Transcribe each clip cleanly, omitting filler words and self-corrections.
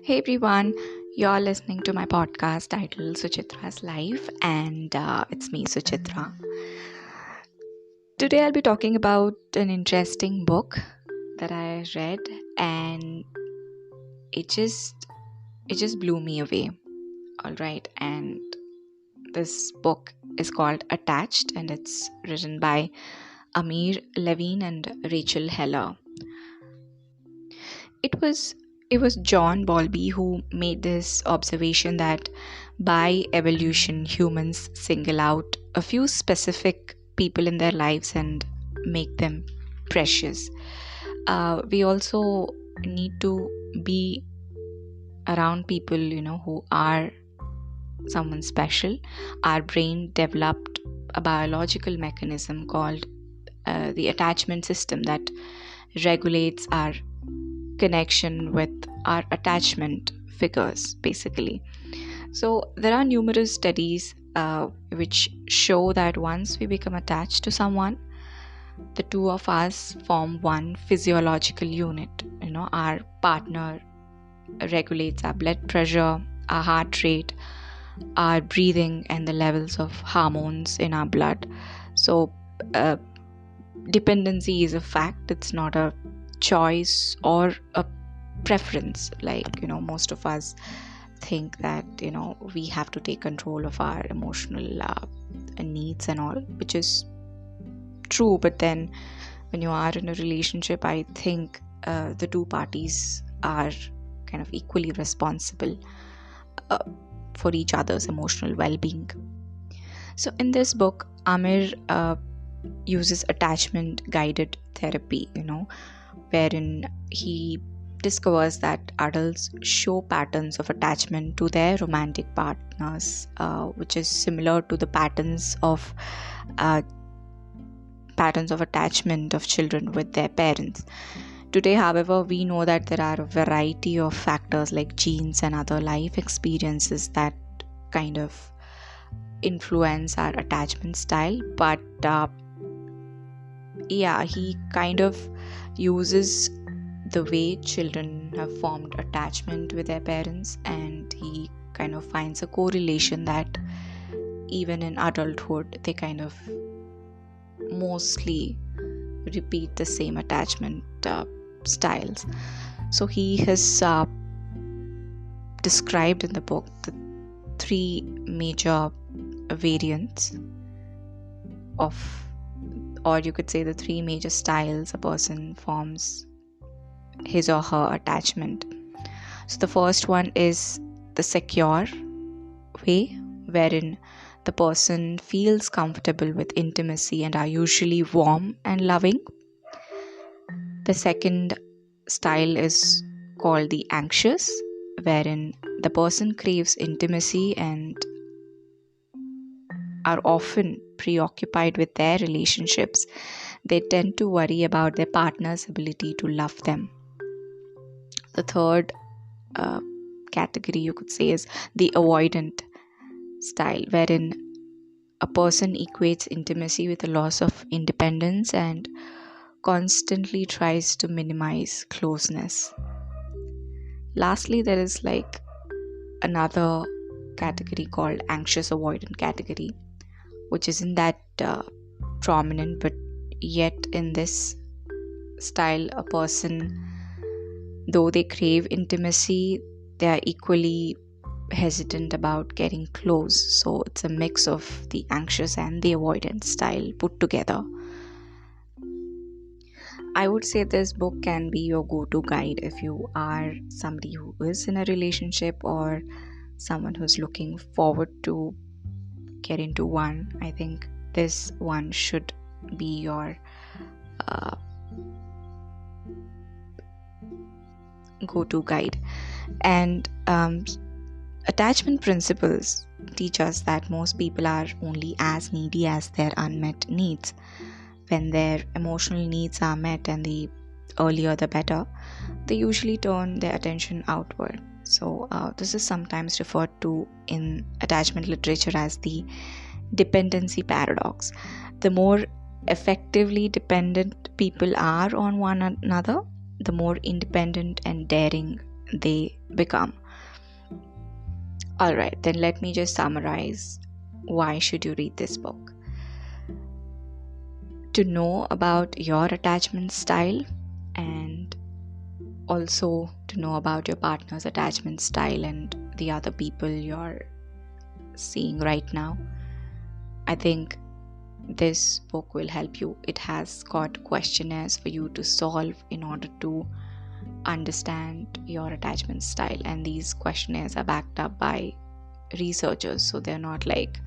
Hey everyone, you're listening to my podcast titled Suchitra's Life, and it's me, Suchitra. Today I'll be talking about an interesting book that I read, and it just it just blew me away. All right, and this book is called Attached, and it's written by Amir, Levine, and Rachel Heller. It was it was John Bowlby who made this observation that by evolution humans single out a few specific people in their lives and make them precious. We also need to be around people who are someone special. Our brain developed a biological mechanism called the attachment system that regulates our connection with our attachment figures, basically. So, there are numerous studies which show that once we become attached to someone, the two of us form one physiological unit. Our partner regulates our blood pressure, our heart rate, our breathing, and the levels of hormones in our blood. So, uh, dependency is a fact, it's not a choice or a preference. Most of us think that we have to take control of our emotional needs and all, which is true. But then when you are in a relationship, I think the two parties are kind of equally responsible uh, for each other's emotional well-being. So in this book, Amir uses attachment guided therapy, wherein he discovers that adults show patterns of attachment to their romantic partners, which is similar to the uh, patterns of attachment of children with their parents. Today, however, we know that there are a variety of factors like genes and other life experiences that kind of influence our attachment style. But he kind of uses the way children have formed attachment with their parents, and he kind of finds a correlation that even in adulthood they kind of mostly repeat the same attachment styles. So he has described in the book the three major variants of, or you could say the three major styles a person forms his or her attachment. So the first one is the secure way, wherein the person feels comfortable with intimacy and are usually warm and loving. The second style is called the anxious, wherein the person craves intimacy and are often preoccupied with their relationships. They tend to worry about their partner's ability to love them. The third category, you could say, is the avoidant style, wherein a person equates intimacy with a loss of independence and constantly tries to minimize closeness. Lastly, there is another category called anxious avoidant category, which isn't that prominent, but yet in this style, a person, though they crave intimacy, they are equally hesitant about getting close. So it's a mix of the anxious and the avoidant style put together. I would say this book can be your go-to guide if you are somebody who is in a relationship or someone who's looking forward to get into one. I think this one should be your uh, go-to guide. And attachment principles teach us that most people are only as needy as their unmet needs. When their emotional needs are met, and the earlier the better, they usually turn their attention outward. So this is sometimes referred to in attachment literature as the dependency paradox. The more effectively dependent people are on one another, the more independent and daring they become. All right, then let me just summarize. Why should you read this book? To know about your attachment style, and also to know about your partner's attachment style and the other people you're seeing right now. I think this book will help you. It has got questionnaires for you to solve in order to understand your attachment style, and these questionnaires are backed up by researchers, so they're not like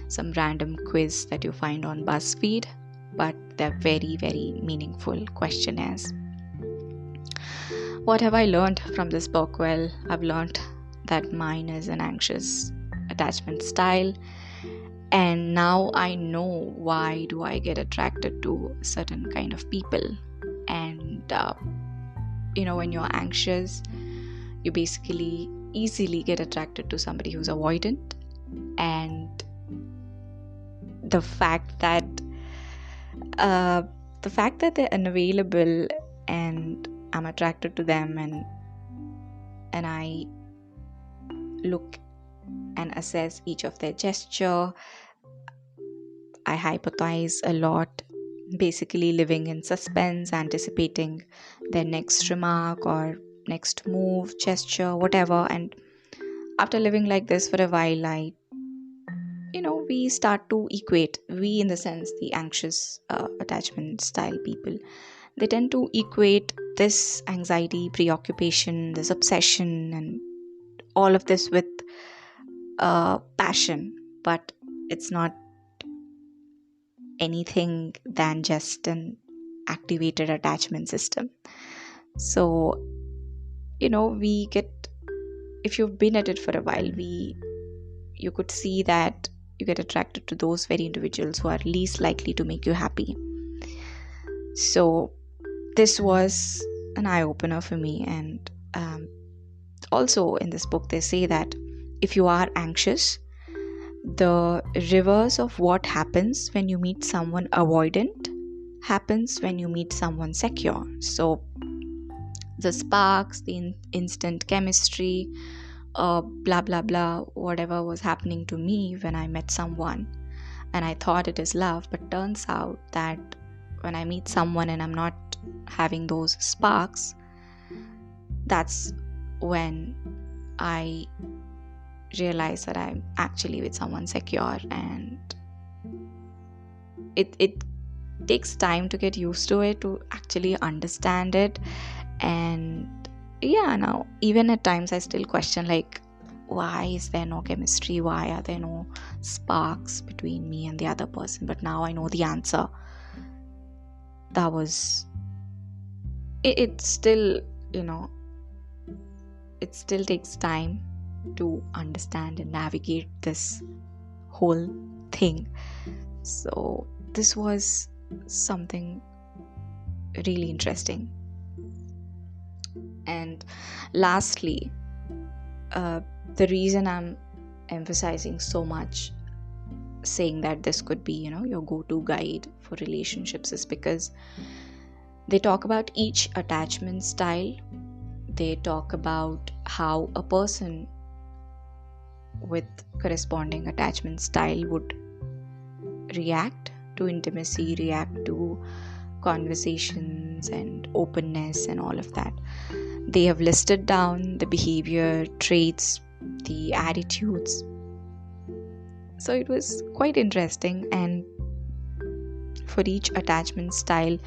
some random quiz that you find on BuzzFeed, but they're very, very meaningful questionnaires. What have I learned from this book? Well, I've learned that mine is an anxious attachment style, and now I know why do I get attracted to certain kind of people. And when you're anxious, you basically easily get attracted to somebody who's avoidant, and the fact that they're unavailable and I'm attracted to them, and I look and assess each of their gesture. I hypothesize a lot, basically living in suspense, anticipating their next remark or next move, gesture, whatever. And after living like this for a while, we start to equate, we in the sense the anxious attachment style people, they tend to equate this anxiety, preoccupation, this obsession, and all of this with passion. But it's not anything than just an activated attachment system. So we get, if you've been at it for a while, you could see that you get attracted to those very individuals who are least likely to make you happy. So this was an eye-opener for me. And also in this book they say that if you are anxious, the reverse of what happens when you meet someone avoidant happens when you meet someone secure. So the sparks, the instant chemistry, blah blah blah, whatever was happening to me when I met someone and I thought it is love, but turns out that when I meet someone and I'm not having those sparks, that's when I realize that I'm actually with someone secure. And it takes time to get used to it, to actually understand it. And now even at times I still question, like, why is there no chemistry, why are there no sparks between me and the other person? But now I know the answer. That was it still, it still takes time to understand and navigate this whole thing. So this was something really interesting. And lastly, the reason I'm emphasizing so much, saying that this could be, your go-to guide for relationships, is because they talk about each attachment style. They talk about how a person with corresponding attachment style would react to intimacy, react to conversations and openness and all of that. They have listed down the behavior traits, the attitudes. So it was quite interesting, and for each attachment style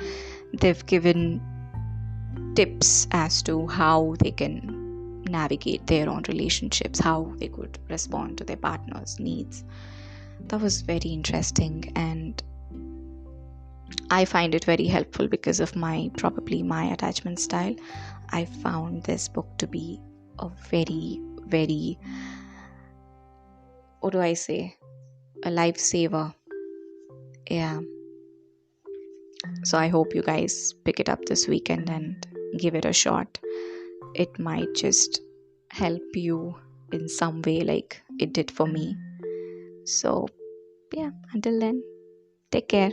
they've given tips as to how they can navigate their own relationships, how they could respond to their partner's needs. That was very interesting, and I find it very helpful because of my attachment style. I found this book to be a very, very, what do I say, a lifesaver. Yeah. So I hope you guys pick it up this weekend and give it a shot. It might just help you in some way like it did for me. So yeah, until then, take care.